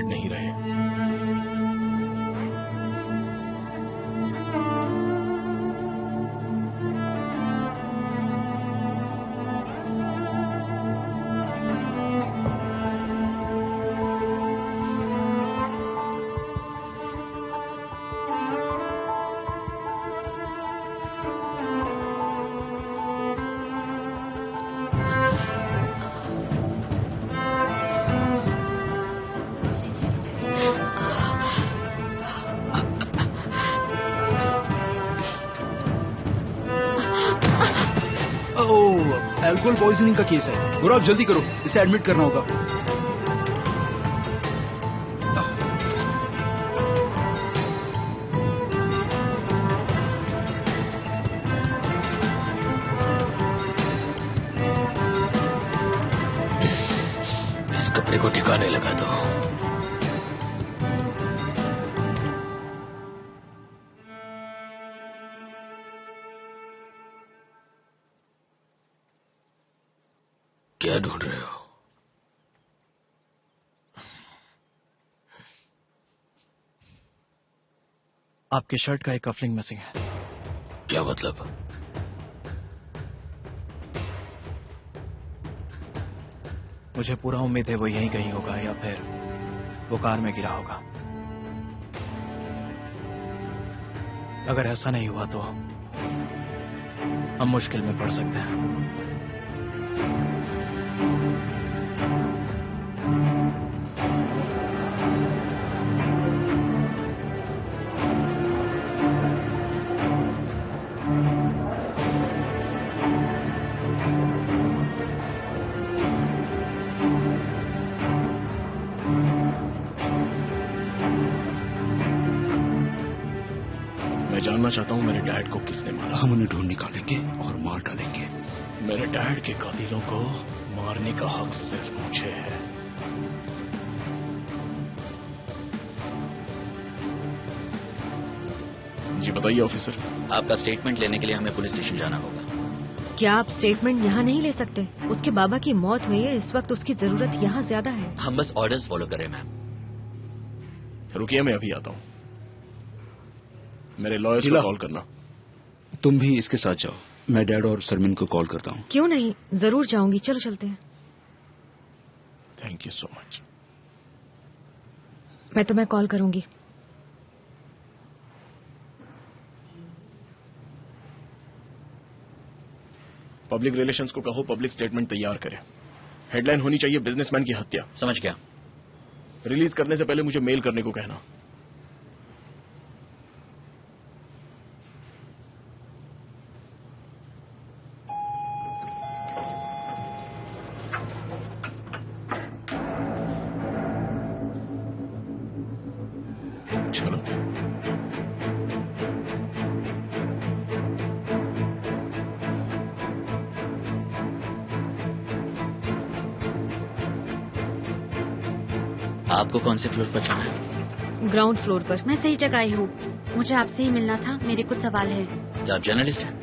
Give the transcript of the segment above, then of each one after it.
नहीं रहे। Alcohol poisoning का केस है। गौरव जल्दी करो, इसे एडमिट करना होगा। इस कपड़े को ठिकाने लगा दो। क्या ढूंढ रहे हो? आपके शर्ट का एक कफलिंग मिसिंग है। क्या मतलब? मुझे पूरा उम्मीद है वो यहीं कहीं होगा या फिर वो कार में गिरा होगा। अगर ऐसा नहीं हुआ तो हम मुश्किल में पड़ सकते हैं। मैं जानना चाहता हूँ मेरे डैड को किसने मारा। हम उन्हें ढूंढ निकालेंगे और मार डालेंगे। मेरे डैड के कातिलों को मारने का हक सिर्फ मुझे है। जी बताइए ऑफिसर। आपका स्टेटमेंट लेने के लिए हमें पुलिस स्टेशन जाना होगा। क्या आप स्टेटमेंट यहाँ नहीं ले सकते? उसके बाबा की मौत हुई है, इस वक्त उसकी जरूरत यहाँ ज्यादा है। हम बस ऑर्डर्स फॉलो करें मैम। रुकिए, मैं अभी आता हूँ। मेरे लॉयर को कॉल करना। तुम भी इसके साथ जाओ, मैं डैड और सरमिन को कॉल करता हूँ। क्यों नहीं, जरूर जाऊंगी। चलो चलते हैं। Thank you so much. मैं तुम्हें कॉल करूंगी। पब्लिक रिलेशंस को कहो पब्लिक स्टेटमेंट तैयार करें। हेडलाइन होनी चाहिए बिजनेसमैन की हत्या। समझ गया। रिलीज करने से पहले मुझे मेल करने को कहना। चलो। आपको कौन से फ्लोर पर जाना है? ग्राउंड फ्लोर पर। मैं सही जगह आई हूँ। मुझे आपसे ही मिलना था, मेरे कुछ सवाल है। क्या आप जर्नलिस्ट हैं?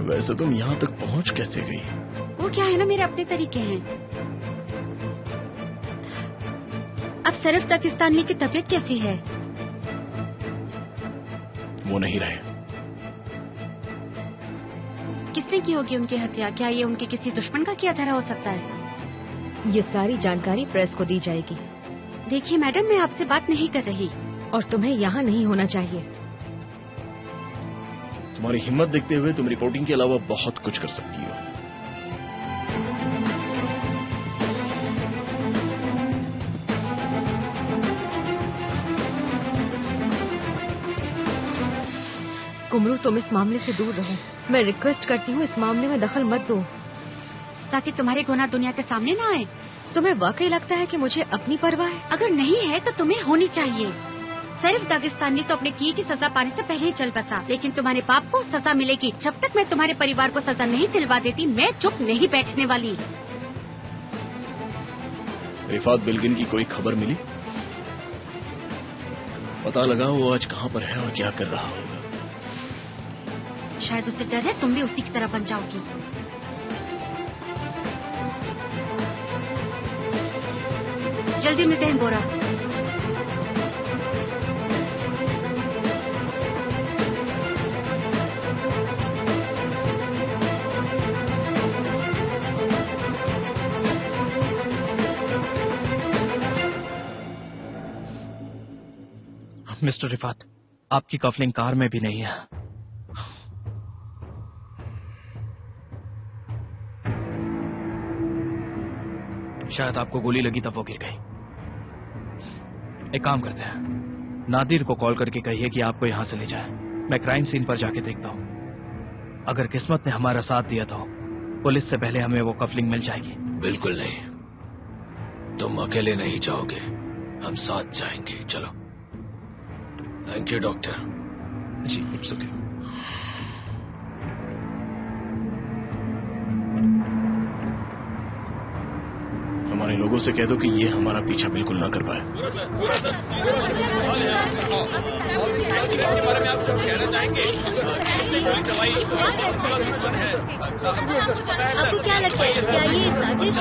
वैसे तुम यहाँ तक पहुँच कैसे गई? वो क्या है ना, मेरे अपने तरीके हैं। अब सरफ पाकिस्तानी की तबीयत कैसी है? वो नहीं रहे। किसने की होगी उनकी हत्या? क्या ये उनके किसी दुश्मन का किया धरा हो सकता है? ये सारी जानकारी प्रेस को दी जाएगी। देखिए मैडम, मैं आपसे बात नहीं कर रही। और तुम्हें यहाँ नहीं होना चाहिए। तुम्हारी हिम्मत देखते हुए तुम रिपोर्टिंग के अलावा बहुत कुछ कर सकती हो। कुमरू, तुम इस मामले से दूर रहो। मैं रिक्वेस्ट करती हूँ, इस मामले में दखल मत दो, ताकि तुम्हारे गुनाह दुनिया के सामने ना आए। तुम्हें वाकई लगता है कि मुझे अपनी परवाह है? अगर नहीं है तो तुम्हें होनी चाहिए। सिर्फ दागिस्तानी तो अपने किए की सजा पाने से पहले ही चल बसा, लेकिन तुम्हारे पाप को सजा मिलेगी। जब तक मैं तुम्हारे परिवार को सजा नहीं दिलवा देती, मैं चुप नहीं बैठने वाली। रिफात बिल्गिन की कोई खबर मिली? पता लगा वो आज कहाँ पर है और क्या कर रहा होगा। शायद उससे डर है तुम भी उसी की तरह बन जाओगी। जल्दी मिलते हैं बोरा। मिस्टर रिफात, आपकी कफलिंग कार में भी नहीं है। शायद आपको गोली लगी तब वो गिर गई। एक काम करते हैं, नादिर को कॉल करके कहिए कि आपको यहां से ले जाए। मैं क्राइम सीन पर जाके देखता हूं। अगर किस्मत ने हमारा साथ दिया तो पुलिस से पहले हमें वो कफलिंग मिल जाएगी। बिल्कुल नहीं, तुम अकेले नहीं जाओगे, हम साथ जाएंगे। चलो। Thank you doctor. जी, इट्स ओके। हमारे लोगों से कह दो कि ये हमारा पीछा बिल्कुल ना कर पाए। आपको क्या लगता है, क्या ये साजिश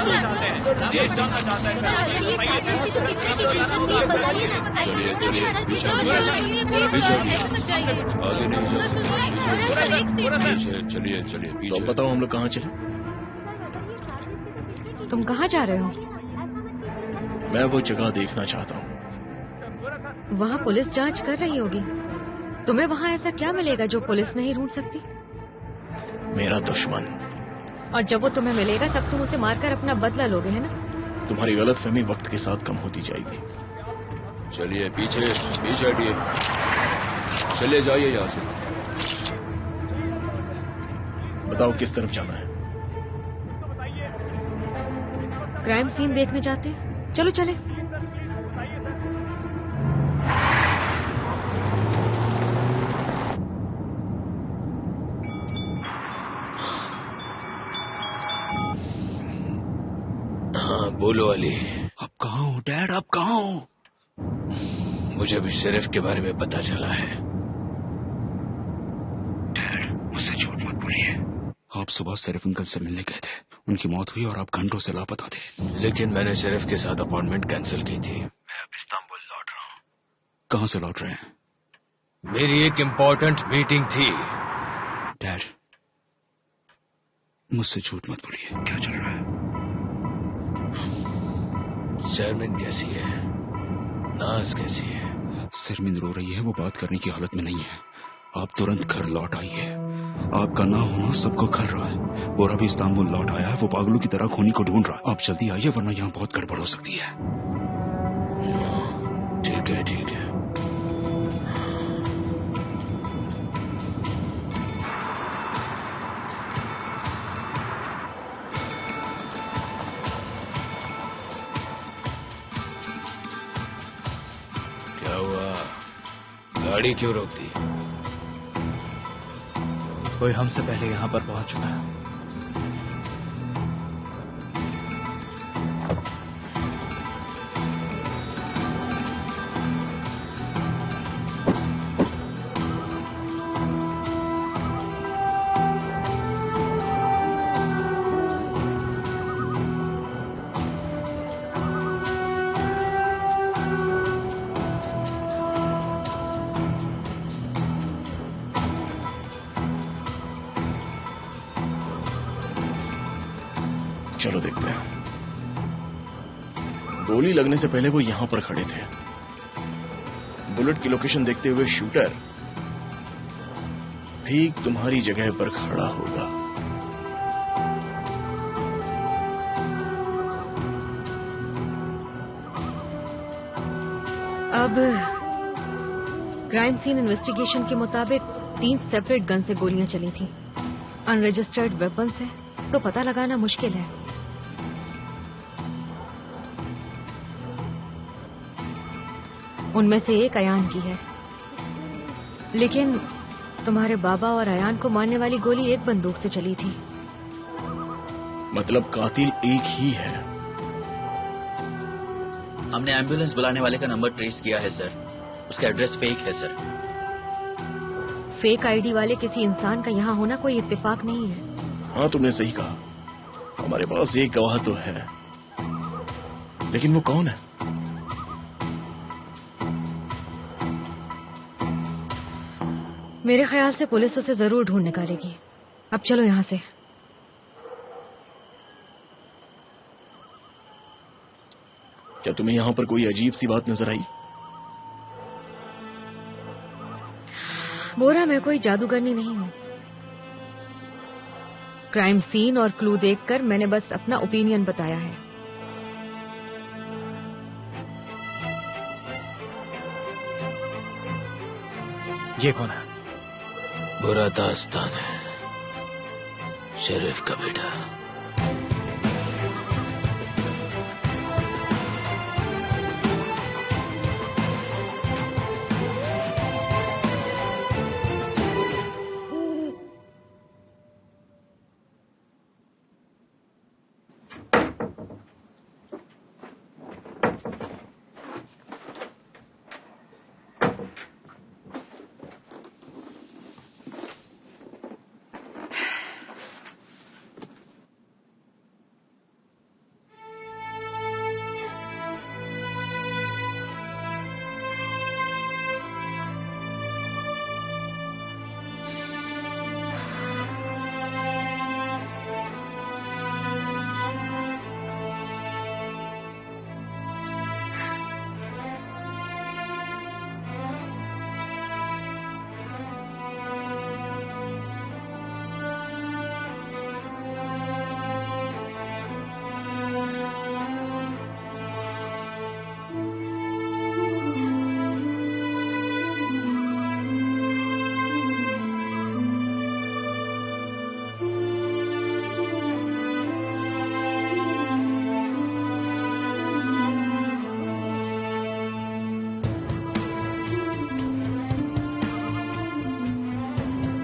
चलिए चलिए, तो अब बताओ हम लोग कहाँ चले? तुम कहाँ जा रहे हो? मैं वो जगह देखना चाहता हूँ। वहाँ पुलिस जांच कर रही होगी। तुम्हें वहाँ ऐसा क्या मिलेगा जो पुलिस नहीं ढूंढ सकती? मेरा दुश्मन। और जब वो तुम्हें मिलेगा तब तुम उसे मारकर अपना बदला लोगे, है ना? तुम्हारी गलतफहमी वक्त के साथ कम होती जाएगी। चलिए पीछे पीछे हटिए। चलिए जाइए यहाँ से। बताओ किस तरफ जाना है? क्राइम सीन देखने जाते हैं। चलो चले। हाँ बोलो अली। आप कहाँ हो डैड? आप कहाँ हो? मुझे भी शरीफ के बारे में पता चला है। डैड, मुझसे झूठ मत बोलिए। आप सुबह शरीफ अंकल से मिलने गए थे, उनकी मौत हुई और आप घंटों से लापता थे। लेकिन मैंने शरीफ के साथ अपॉइंटमेंट कैंसिल की थी। मैं अब इस्तांबुल लौट रहा हूँ। कहाँ से लौट रहे हैं? मेरी एक इम्पोर्टेंट मीटिंग थी। डैड, मुझसे झूठ मत बोलिए। क्या चल रहा है? शर्मिन कैसी है? नाज कैसी है? शर्मिन रो रही है, वो बात करने की हालत में नहीं है। आप तुरंत घर लौट आइए। आपका ना होना सबको खल रहा है। बोरा भी इस्तांबुल लौट आया है, वो पागलों की तरह खूनी को ढूंढ रहा है। आप जल्दी आइए वरना यहाँ बहुत गड़बड़ हो सकती है। ठीक है ठीक है। क्या हुआ? गाड़ी क्यों रोक दी? कोई हमसे पहले यहाँ पर पहुंच चुका है। चलो देखते हैं। गोली लगने से पहले वो यहां पर खड़े थे। बुलेट की लोकेशन देखते हुए शूटर ठीक तुम्हारी जगह पर खड़ा होगा। अब क्राइम सीन इन्वेस्टिगेशन के मुताबिक 3 सेपरेट गन से गोलियां चली थी। अनरजिस्टर्ड वेपन्स है तो पता लगाना मुश्किल है। उनमें से एक अयान की है, लेकिन तुम्हारे बाबा और अयान को मारने वाली गोली एक बंदूक से चली थी। मतलब कातिल एक ही है। हमने एम्बुलेंस बुलाने वाले का नंबर ट्रेस किया है सर। उसका एड्रेस फेक है सर। फेक आईडी वाले किसी इंसान का यहाँ होना कोई इत्तेफाक नहीं है। हाँ तुमने सही कहा। हमारे पास एक गवाह तो है, लेकिन वो कौन है? मेरे ख्याल से पुलिस उसे जरूर ढूंढ निकालेगी। अब चलो यहाँ से। क्या तुम्हें यहाँ पर कोई अजीब सी बात नजर आई? बोरा, मैं कोई जादूगरनी नहीं हूँ। क्राइम सीन और क्लू देखकर मैंने बस अपना ओपिनियन बताया है। ये कौन है? बुरा दास्तान है, शरीफ का बेटा।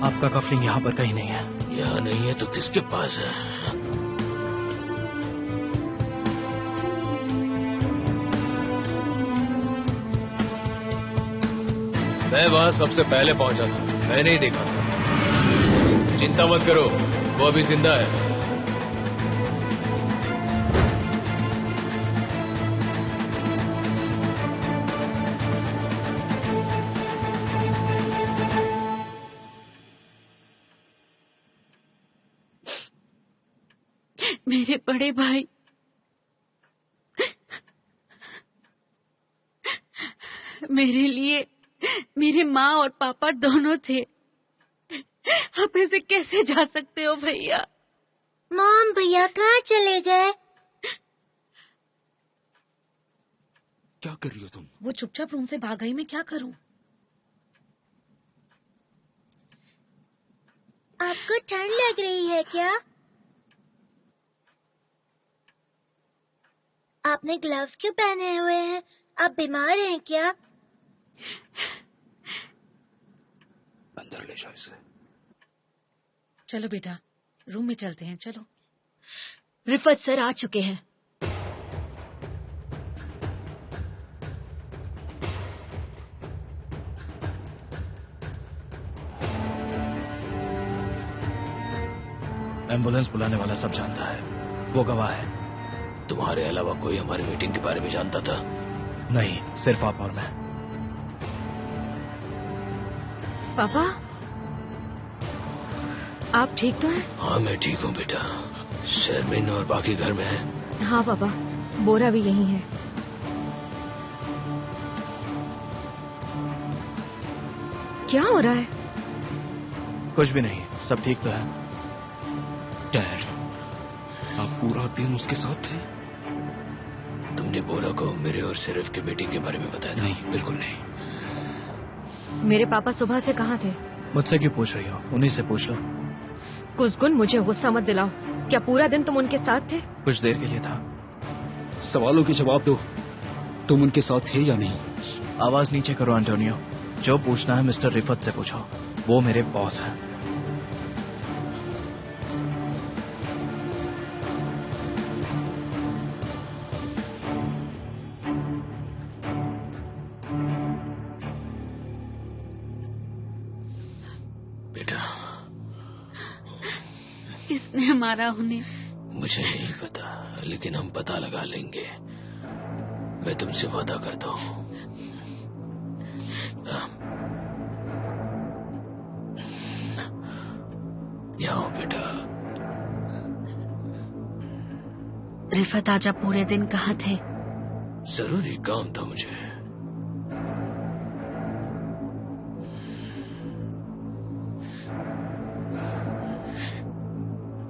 आपका कफलिंग यहाँ पर कहीं नहीं है। यहाँ नहीं है तो किसके पास है? मैं वहाँ सबसे पहले पहुँचा था, मैंने ही देखा था। चिंता मत करो, वो अभी जिंदा है। मेरे बड़े भाई, मेरे लिए मेरे माँ और पापा दोनों थे। आप ऐसे कैसे जा सकते हो भैया? मॉम, भैया कहाँ चले गए? क्या कर रही हो तुम? वो चुपचाप रूम से भाग गई, मैं क्या करूं? आपको ठंड लग रही है क्या? आपने ग्लव्स क्यों पहने हुए हैं? आप बीमार हैं क्या? अंदर ले जाओ इसे। चलो बेटा, रूम में चलते हैं, चलो। रिफत सर आ चुके हैं। एम्बुलेंस बुलाने वाला सब जानता है, वो गवाह है। तुम्हारे अलावा कोई हमारी मीटिंग के बारे में जानता था? नहीं, सिर्फ आप और मैं। पापा, आप ठीक तो हैं? हाँ मैं ठीक हूँ बेटा। शर्मिन और बाकी घर में है? हाँ पापा, बोरा भी यही है। क्या हो रहा है? कुछ भी नहीं, सब ठीक तो है। डैड, आप पूरा दिन उसके साथ थे? तुमने बोरा को मेरे और सिर्फ के मीटिंग के बारे में बताया था? नहीं, बिल्कुल नहीं। मेरे पापा सुबह से कहाँ थे? मुझसे क्यों पूछ रही हो? उन्हीं से पूछ लो। कुसगुन, मुझे गुस्सा मत दिलाओ। क्या पूरा दिन तुम उनके साथ थे? कुछ देर के लिए था। सवालों के जवाब दो, तुम उनके साथ थे या नहीं? आवाज नीचे करो एंटोनियो। जो पूछना है मिस्टर रिफत से पूछो, वो मेरे बॉस है। बेटा, किसने मारा उन्हें? मुझे नहीं पता, लेकिन हम पता लगा लेंगे। मैं तुमसे वादा करता हूँ। यहाँ आओ बेटा। रिफत आज आप पूरे दिन कहाँ थे? जरूरी काम था मुझे।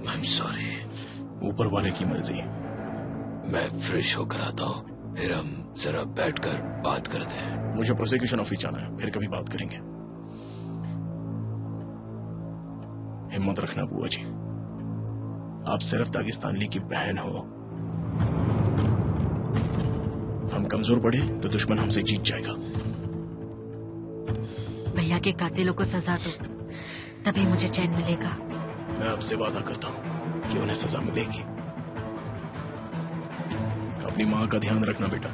I am sorry. ऊपर वाले की मर्जी। मैं फ्रेश होकर आता हूँ, फिर हम जरा बैठकर बात करते हैं। मुझे प्रोसिक्यूशन ऑफिस जाना है, फिर कभी बात करेंगे। हिम्मत रखना बुआ जी, आप सिर्फ दागिस्तानी की बहन हो। हम कमजोर पड़े तो दुश्मन हमसे जीत जाएगा। भैया के कातिलों को सजा दो, तभी मुझे चैन मिलेगा। मैं आपसे वादा करता हूं कि उन्हें सजा मिलेगी। अपनी माँ का ध्यान रखना बेटा।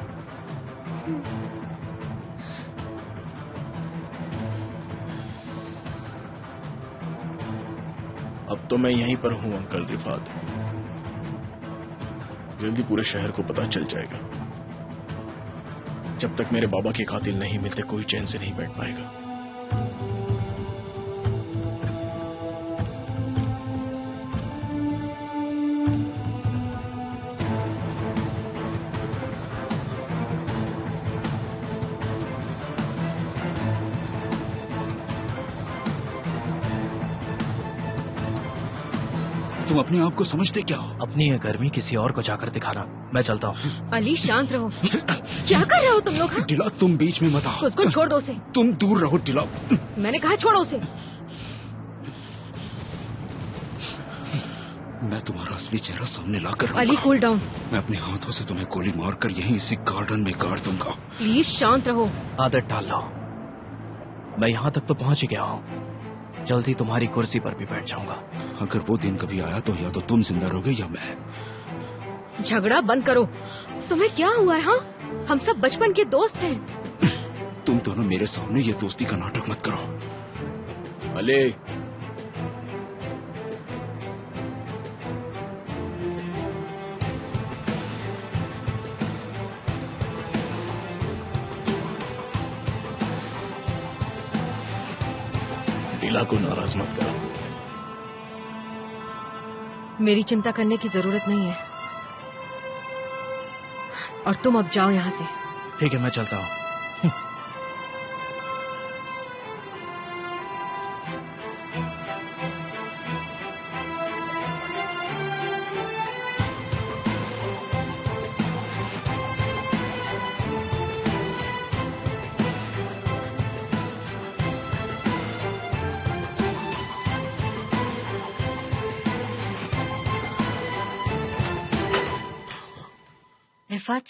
अब तो मैं यहीं पर हूं अंकल रिफात। जल्दी पूरे शहर को पता चल जाएगा। जब तक मेरे बाबा के कातिल नहीं मिलते कोई चैन से नहीं बैठ पाएगा। तुम अपने आप को समझते क्या हो? अपनी ये गर्मी किसी और को जाकर दिखाना। मैं चलता हूँ। अली शांत रहो। क्या कर रहे हो तुम लोग? हाँ? दिला तुम बीच में मत आओ। उसको छोड़ दो उसे। तुम दूर रहो दिला। मैंने कहा छोड़ो उसे। मैं तुम्हारा असली चेहरा सामने लाकर अली कूल डाउन। मैं अपने हाथों से तुम्हें गोली मारकर यहीं इसी गार्डन में गाड़ दूंगा। प्लीज शांत रहो। आदत डाल लो। मैं यहाँ तक तो पहुँच ही गया हूँ, जल्दी तुम्हारी कुर्सी पर भी बैठ जाऊंगा। अगर वो दिन कभी आया तो या तो तुम जिंदा रहोगे या मैं। झगड़ा बंद करो। तुम्हें क्या हुआ है? हाँ, हम सब बचपन के दोस्त हैं। तुम दोनों मेरे सामने ये दोस्ती का नाटक मत करो। अले दिला को नाराज मत करो। मेरी चिंता करने की जरूरत नहीं है, और तुम अब जाओ यहाँ से। ठीक है, मैं चलता हूँ। रिफत,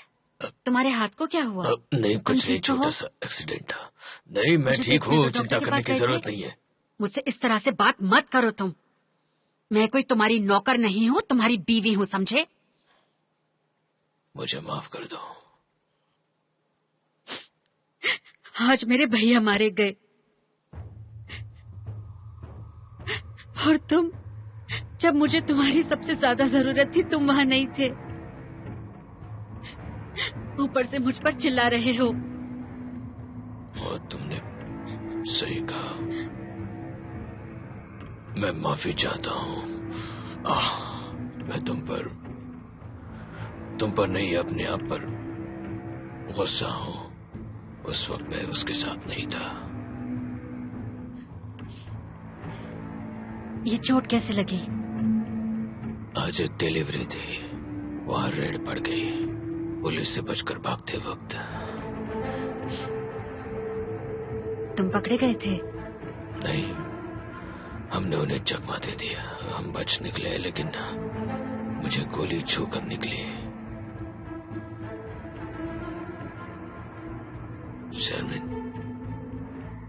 तुम्हारे हाथ को क्या हुआ? नहीं, तुम कुछ नहीं, ठीक तो हो? छोटा सा एक्सीडेंट था। नहीं, मैं मुझे ठीक देखने हूँ, दो, चिंता डॉक्टर के करने पास की गए जरूरत थे? नहीं है। मुझसे इस तरह से बात मत करो तुम। मैं कोई तुम्हारी नौकर नहीं हूँ, तुम्हारी बीवी हूँ, समझे? मुझे माफ कर दो। आज मेरे भैया मारे गए और तुम, जब मुझे तुम्हारी सबसे ज्यादा जरूरत थी, तुम वहाँ नहीं थे। ऊपर से मुझ पर चिल्ला रहे हो। और तुमने सही कहा। मैं माफी चाहता हूँ। मैं तुम पर नहीं, अपने आप पर गुस्सा हूँ। उस वक्त मैं उसके साथ नहीं था। ये चोट कैसे लगी? आज एक डिलीवरी थी, वहां रेड पड़ गई। पुलिस से बचकर भागते वक्त। तुम पकड़े गए थे? नहीं, हमने उन्हें चकमा दे दिया। हम बच निकले, लेकिन मुझे गोली छू कर निकली। शर्मिन,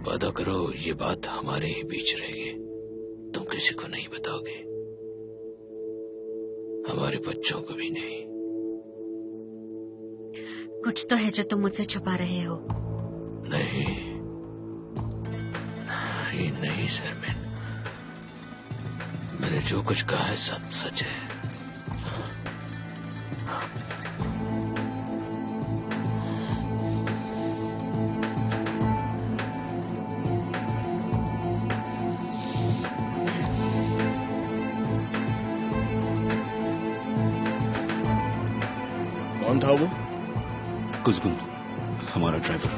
वादा करो ये बात हमारे ही बीच रहेगी। तुम किसी को नहीं बताओगे, हमारे बच्चों को भी नहीं। कुछ तो है जो तुम मुझसे छुपा रहे हो। नहीं नहीं, नहीं शर्मिन, मैंने जो कुछ कहा है सब सच है। था वो? कुसबुन, हमारा ड्राइवर।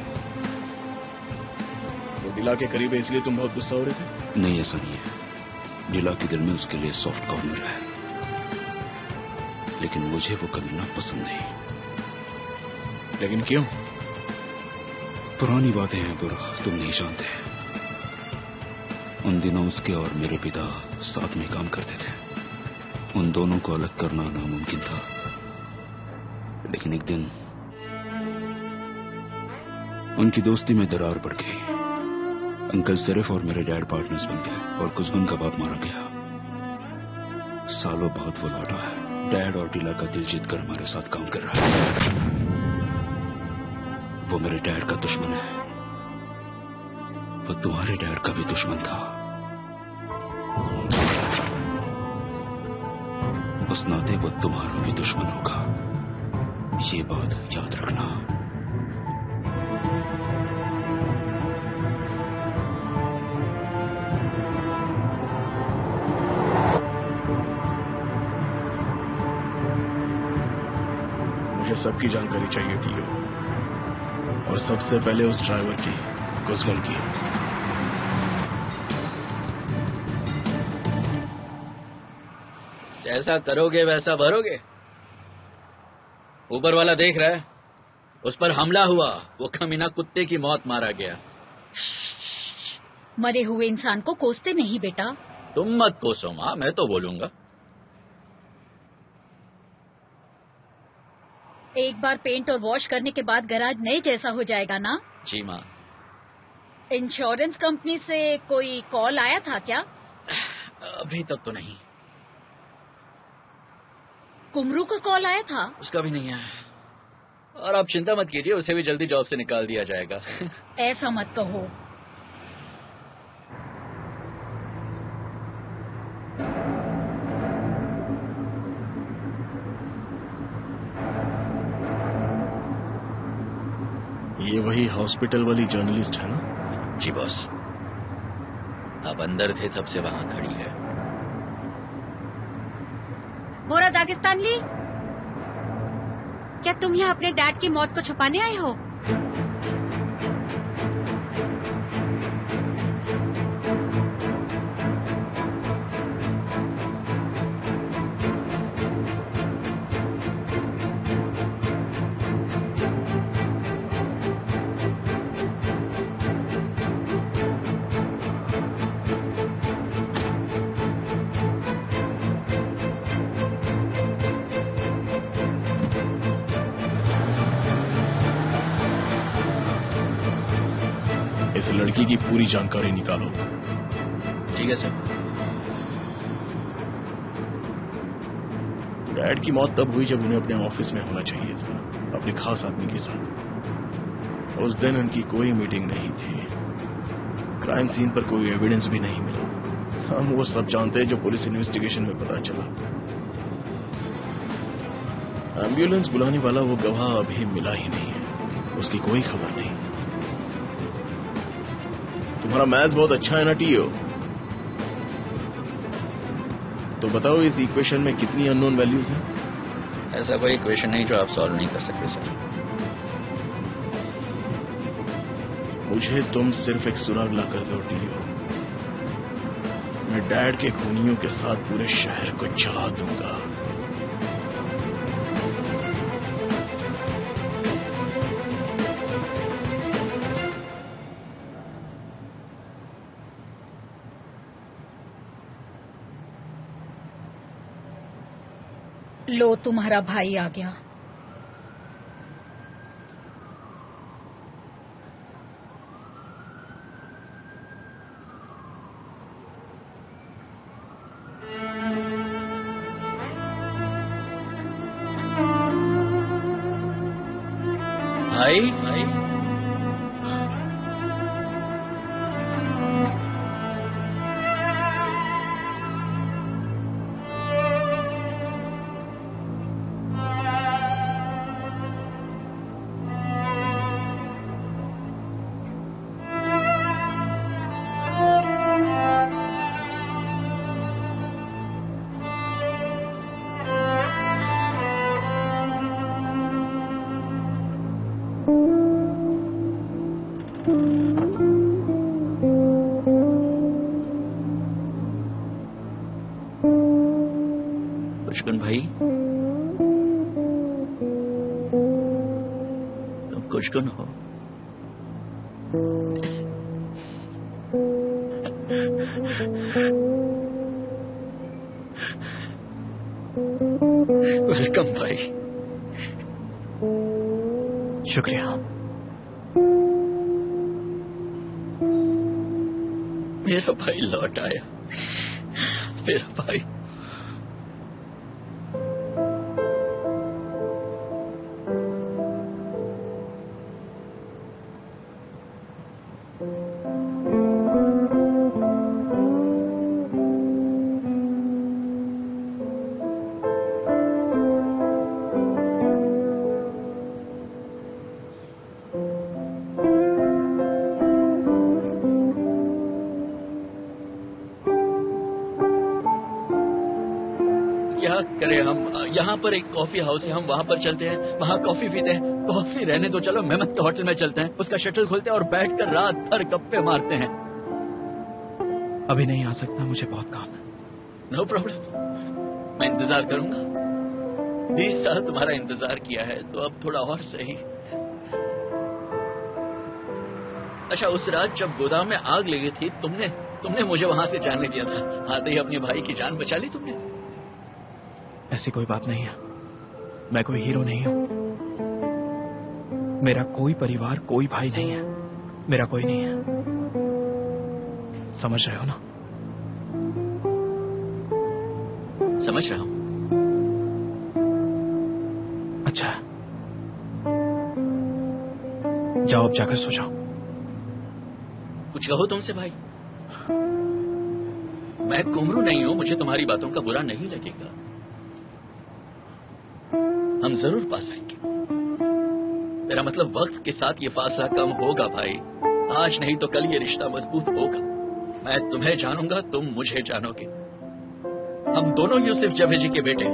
वो डिला के करीब है इसलिए तुम बहुत गुस्सा हो रहे थे? नहीं, ऐसा नहीं है। डिला के दिल में उसके लिए सॉफ्ट कॉर्नर है, लेकिन मुझे वो कमीना पसंद नहीं। लेकिन क्यों? पुरानी बातें हैं बुरा, तुम नहीं जानते। उन दिनों उसके और मेरे पिता साथ में काम करते थे। उन दोनों को अलग करना नामुमकिन था, लेकिन एक दिन उनकी दोस्ती में दरार पड़ गई। अंकल सिर्फ और मेरे डैड पार्टनर्स बन गए और कुसबुन का बाप मारा गया। सालों बाद वो लौटा है। डैड और डिला का दिल जीत कर हमारे साथ काम कर रहा है। वो मेरे डैड का दुश्मन है। वो तुम्हारे डैड का भी दुश्मन था। उस नाते वो तुम्हारा भी दुश्मन होगा, ये बात याद रखना। मुझे सबकी जानकारी चाहिए टीओ, और सबसे पहले उस ड्राइवर की, कुसबुन की। जैसा करोगे वैसा भरोगे। ऊपर वाला देख रहा है, उस पर हमला हुआ, वो कमीना कुत्ते की मौत मारा गया। मरे हुए इंसान को कोसते नहीं बेटा। तुम मत कोसो माँ, मैं तो बोलूंगा। एक बार पेंट और वॉश करने के बाद गैराज नए जैसा हो जाएगा ना? जी माँ। इंश्योरेंस कंपनी से कोई कॉल आया था क्या? अभी तक तो नहीं। कुमरू का कॉल आया था? उसका भी नहीं आया। और आप चिंता मत कीजिए, उसे भी जल्दी जॉब से निकाल दिया जाएगा। ऐसा मत कहो। ये वही हॉस्पिटल वाली जर्नलिस्ट है ना? जी बॉस, आप अंदर थे तब से वहां खड़ी है। बोरा दागिस्तानी, क्या तुम यहाँ अपने डैड की मौत को छुपाने आए हो? इस लड़की की पूरी जानकारी निकालो। ठीक है सर। डैड की मौत तब हुई जब उन्हें अपने ऑफिस में होना चाहिए था, अपने खास आदमी के साथ। उस दिन उनकी कोई मीटिंग नहीं थी। क्राइम सीन पर कोई एविडेंस भी नहीं मिला। हम वो सब जानते हैं जो पुलिस इन्वेस्टिगेशन में पता चला। एम्बुलेंस बुलाने वाला वो गवाह अभी मिला ही नहीं है, उसकी कोई खबर नहीं। तुम्हारा मैथ्स बहुत अच्छा है ना टीओ? तो बताओ इस इक्वेशन में कितनी अननोन वैल्यूज हैं? ऐसा कोई इक्वेशन नहीं जो आप सॉल्व नहीं कर सकते सर। मुझे तुम सिर्फ एक सुराग ला कर दो टीओ। मैं डैड के खूनियों के साथ पूरे शहर को जला दूंगा। लो, तुम्हारा भाई आ गया। भाई सुनो। वेलकम भाई। शुक्रिया। मेरा भाई लौट आया, मेरा भाई। क्या करें हम? यहाँ पर एक कॉफी हाउस है, हम वहाँ पर चलते हैं, वहाँ कॉफी पीते हैं। कॉफी रहने दो, चलो मेहमत के होटल में चलते हैं, उसका शटल खोलते हैं और बैठकर रात भर गप्पे मारते हैं। अभी नहीं आ सकता, मुझे बहुत काम है। नो प्रॉब्लम, मैं इंतजार करूंगा। 20 साल तुम्हारा इंतजार किया है, तो अब थोड़ा और सही। अच्छा, उस रात जब गोदाम में आग लगी थी, तुमने मुझे वहां से जाने दिया था। आते ही अपने भाई की जान बचा ली तुमने। ऐसी कोई बात नहीं है, मैं कोई हीरो नहीं हूं। मेरा कोई परिवार, कोई भाई नहीं है, मेरा कोई नहीं है। समझ रहे हो ना? समझ रहा हूं। अच्छा, जाओ अब जाकर सो जाओ। कुछ कहो तुमसे भाई। मैं कुमरू नहीं हूं, मुझे तुम्हारी बातों का बुरा नहीं लगेगा। हम जरूर पास आएंगे। मेरा मतलब वक्त के साथ ये फासला कम होगा भाई। आज नहीं तो कल ये रिश्ता मजबूत होगा। मैं तुम्हें जानूंगा, तुम मुझे जानोगे। हम दोनों यूसुफ जबे जी के बेटे।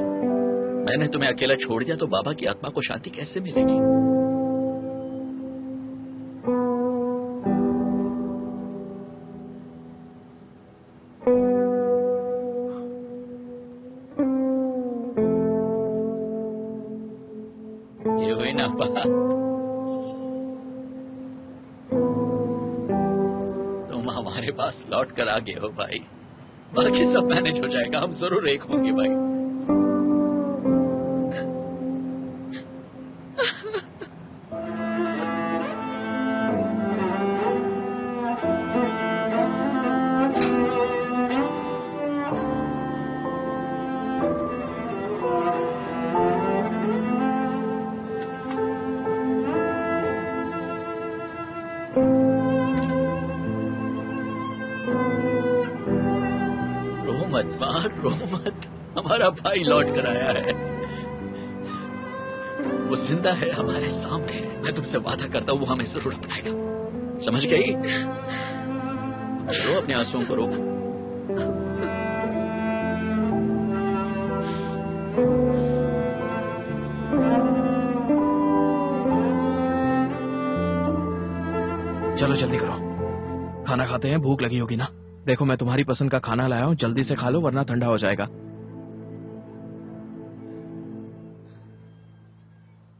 मैंने तुम्हें अकेला छोड़ दिया तो बाबा की आत्मा को शांति कैसे मिलेगी? ये हुई ना बात। तुम हमारे पास लौट कर आ गए हो भाई। बाकी सब मैनेज हो जाएगा, हम जरूर एक होंगे भाई। रो मत, हमारा भाई लौट कर आया है। वो जिंदा है हमारे सामने। मैं तुमसे वादा करता हूँ वो हमें जरूर अपनाएगा। समझ गई? रो, अपने आंसुओं को रोक। चलो जल्दी करो, खाना खाते हैं। भूख लगी होगी ना? देखो मैं तुम्हारी पसंद का खाना लाया हूँ, जल्दी से खा लो वरना ठंडा हो जाएगा।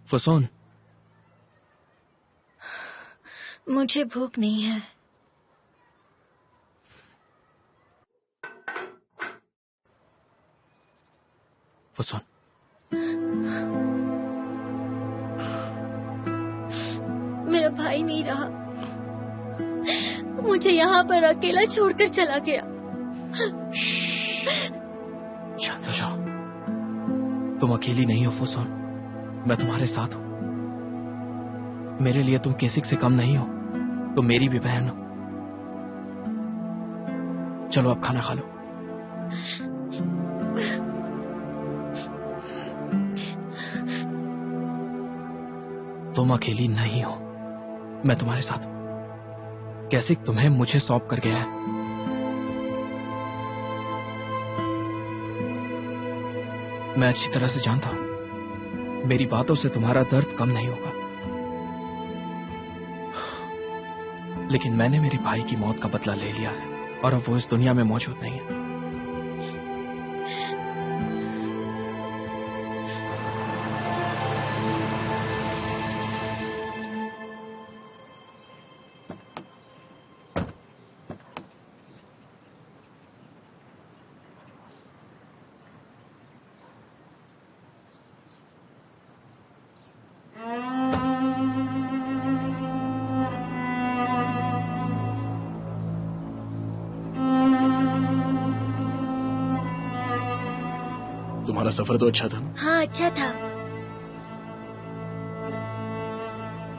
फुसोन, मुझे भूख नहीं है। फुसोन, मेरा भाई नहीं रहा, मुझे यहाँ पर अकेला छोड़कर चला गया। शांत हो जाओ। तुम अकेली नहीं हो फुसोन, मैं तुम्हारे साथ हूं। मेरे लिए तुम केसिक से कम नहीं हो, तुम मेरी भी बहन हो। चलो अब खाना खा लो। तुम अकेली नहीं हो, मैं तुम्हारे साथ हूं। कैसिक तुम्हें मुझे सौंप कर गया है। मैं अच्छी तरह से जानता हूं, मेरी बातों से तुम्हारा दर्द कम नहीं होगा। लेकिन मैंने मेरे भाई की मौत का बदला ले लिया है और अब वो इस दुनिया में मौजूद नहीं है। तुम्हारा सफर तो अच्छा था ना? हाँ, अच्छा था।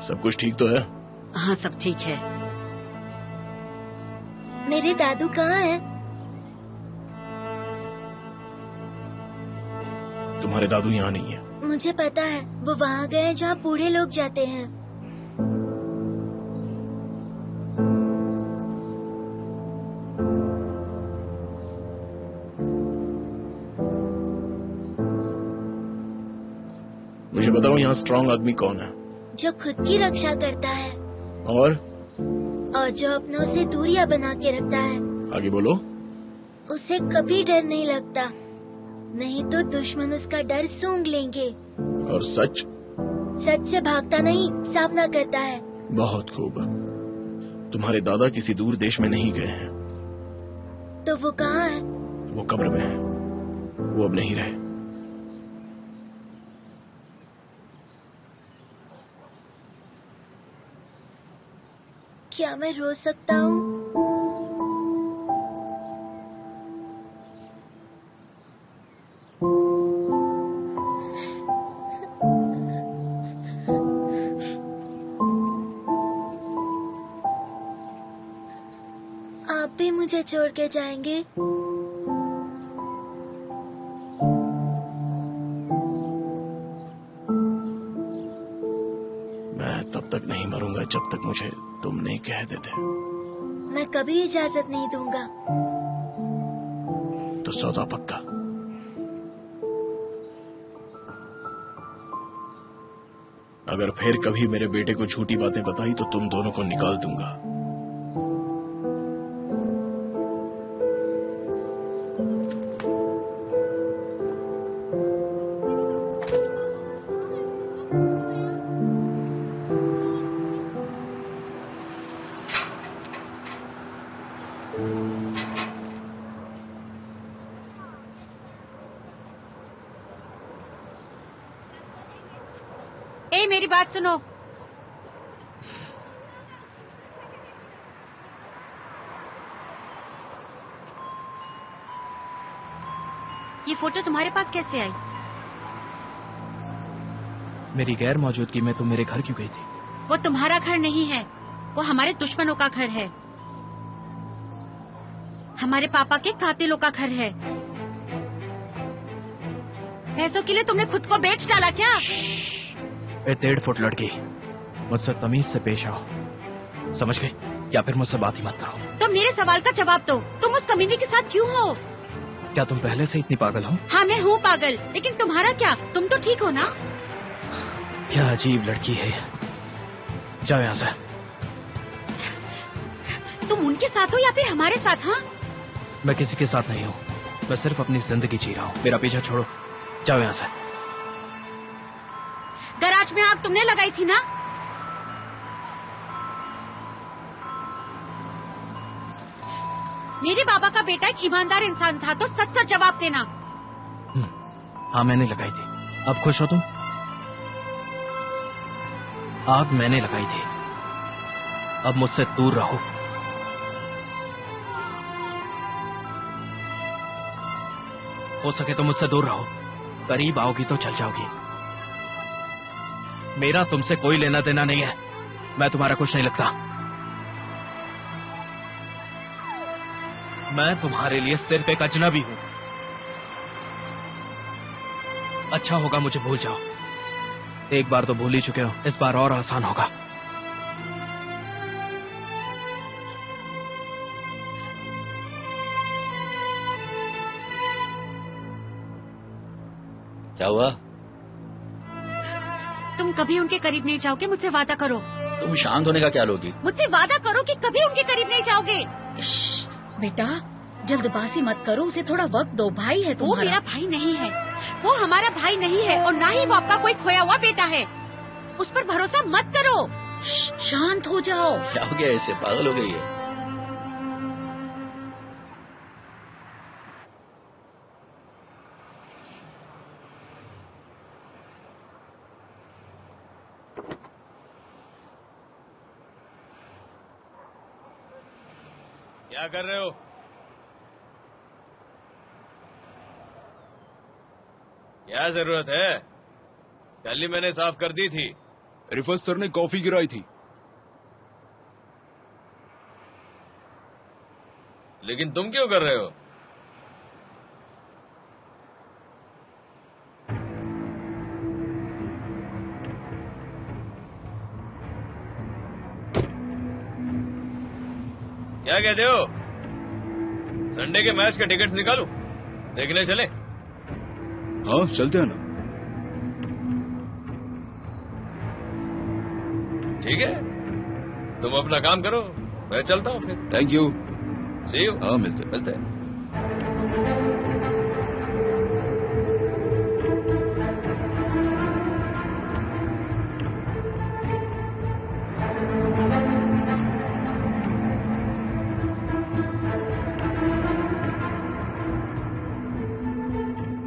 सब कुछ ठीक तो है? हाँ, सब ठीक है। मेरे दादू कहाँ हैं? तुम्हारे दादू यहाँ नहीं है। मुझे पता है, वो वहाँ गए हैं जहाँ बूढ़े लोग जाते हैं। मुझे बताओ यहाँ स्ट्रांग आदमी कौन है? जो खुद की रक्षा करता है और और जो अपनों से दूरियां बना के रखता है। आगे बोलो। उसे कभी डर नहीं लगता, नहीं तो दुश्मन उसका डर सूंघ लेंगे। और सच? सच से भागता नहीं, सामना करता है। बहुत खूब। तुम्हारे दादा किसी दूर देश में नहीं गए हैं। तो वो कहाँ है? वो कब्र में है। वो अब नहीं रहे। क्या मैं रो सकता हूँ? आप भी मुझे छोड़ के जाएंगे? मैं तब तक नहीं मरूंगा जब तक मुझे तुम नहीं कह देते। मैं कभी इजाजत नहीं दूंगा। तो सौदा पक्का? अगर फिर कभी मेरे बेटे को झूठी बातें बताई तो तुम दोनों को निकाल दूंगा। ए, मेरी बात सुनो। ये फोटो तुम्हारे पास कैसे आई? मेरी गैर मौजूदगी में तुम मेरे घर क्यों गई थी? वो तुम्हारा घर नहीं है, वो हमारे दुश्मनों का घर है। हमारे पापा के कातिलों का घर है। पैसों के लिए तुमने खुद को बेच डाला क्या? ए 1.5 फुट लड़की, मुझसे तमीज से पेश आओ, समझ गई? या फिर मुझसे बात ही मत करो। तो मेरे सवाल का जवाब दो, तुम उस कमीने के साथ क्यों हो? क्या तुम पहले से इतनी पागल हो? हाँ, मैं हूँ पागल, लेकिन तुम्हारा क्या? तुम तो ठीक हो ना? क्या अजीब लड़की है। जाओ यहाँ से। तुम उनके साथ हो या फिर हमारे साथ? हाँ, मैं किसी के साथ नहीं हूँ, मैं सिर्फ अपनी जिंदगी जी रहा हूँ। मेरा पीछा छोड़ो, जाओ यहाँ से। गैराज में आग तुमने लगाई थी ना? मेरे बाबा का बेटा एक ईमानदार इंसान था, तो सच सच जवाब देना। हाँ, मैंने लगाई थी। अब खुश हो तुम? आग मैंने लगाई थी, अब मुझसे दूर रहो। हो सके तो मुझसे दूर रहो, करीब आओगी तो चल जाओगी। मेरा तुमसे कोई लेना देना नहीं है, मैं तुम्हारा कुछ नहीं लगता। मैं तुम्हारे लिए सिर्फ एक अजनबी हूं। अच्छा होगा मुझे भूल जाओ। एक बार तो भूल ही चुके हो, इस बार और आसान होगा। क्या हुआ? तुम कभी उनके करीब नहीं जाओगे, मुझसे वादा करो। तुम शांत होने का क्या लोगी? मुझसे वादा करो कि कभी उनके करीब नहीं जाओगे। बेटा, जल्दबाजी मत करो, उसे थोड़ा वक्त दो। भाई है वो तुम्हारा। मेरा भाई नहीं है, वो हमारा भाई नहीं है, और ना ही वो आपका कोई खोया हुआ बेटा है। उस पर भरोसा मत करो। शांत हो जाओ। क्या हो गया इसे? पागल हो गई है? क्या कर रहे हो? क्या जरूरत है? कल ही मैंने साफ कर दी थी। रिफत सर ने कॉफी गिराई थी। लेकिन तुम क्यों कर रहे हो? क्या कहते हो? संडे के मैच के टिकट निकालूं? देखने चले? हाँ चलते हैं ना। ठीक है, तुम अपना काम करो, मैं चलता हूँ फिर। Thank you. See you. हाँ मिलते हैं।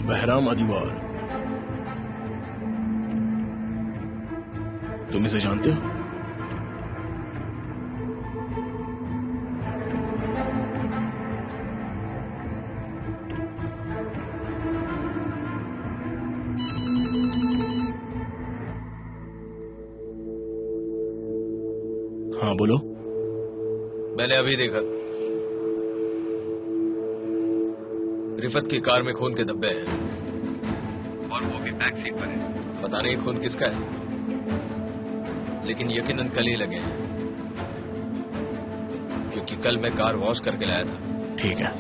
बहराम अदीवार, तुम इसे जानते हो? हाँ बोलो। मैंने अभी देखा, रिफत की कार में खून के धब्बे हैं और वो भी बैक सीट पर है। पता नहीं खून किसका है, लेकिन यकीनन कल ही लगे हैं, क्योंकि कल मैं कार वॉश करके लाया था। ठीक है।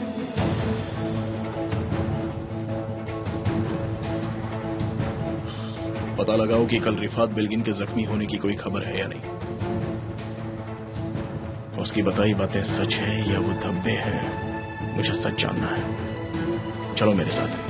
पता लगाओ कि कल रिफात बिल्गिन के जख्मी होने की कोई खबर है या नहीं। उसकी बताई बातें सच है या वो धब्बे हैं, मुझे सच जानना है। चलो मेरे साथ।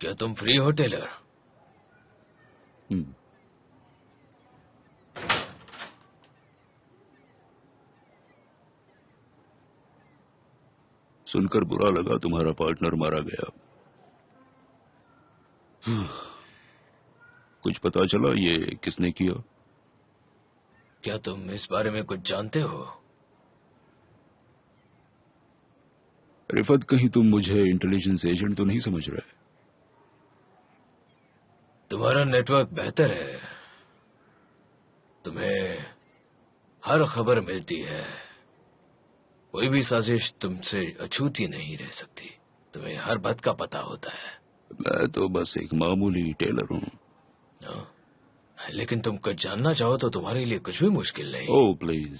क्या तुम फ्री हो टेलर? सुनकर बुरा लगा, तुम्हारा पार्टनर मारा गया। कुछ पता चला ये किसने किया? क्या तुम इस बारे में कुछ जानते हो? रिफत, कहीं तुम मुझे इंटेलिजेंस एजेंट तो नहीं समझ रहे? तुम्हारा नेटवर्क बेहतर है, तुम्हें हर खबर मिलती है। कोई भी साजिश तुमसे अछूती नहीं रह सकती। तुम्हें हर बात का पता होता है। मैं तो बस एक मामूली टेलर हूँ। लेकिन तुम कुछ जानना चाहो तो तुम्हारे लिए कुछ भी मुश्किल नहीं। ओह प्लीज,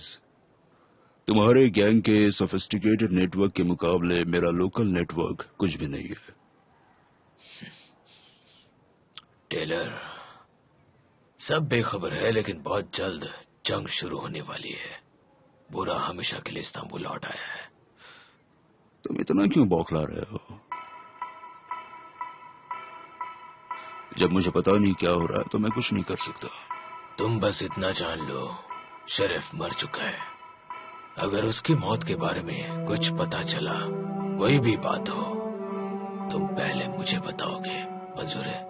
तुम्हारे गैंग के सोफिस्टिकेटेड नेटवर्क के मुकाबले मेरा लोकल नेटवर्क कुछ भी नहीं है। टेलर, सब बेखबर है, लेकिन बहुत जल्द जंग शुरू होने वाली है। बुरा हमेशा के लिए इस्तांबुल लौट आया है। तुम इतना क्यों बौखला रहे हो? जब मुझे पता नहीं क्या हो रहा है तो मैं कुछ नहीं कर सकता। तुम बस इतना जान लो, शरीफ मर चुका है। अगर उसकी मौत के बारे में कुछ पता चला, कोई भी बात हो, तुम पहले मुझे बताओगे। मंजूर है?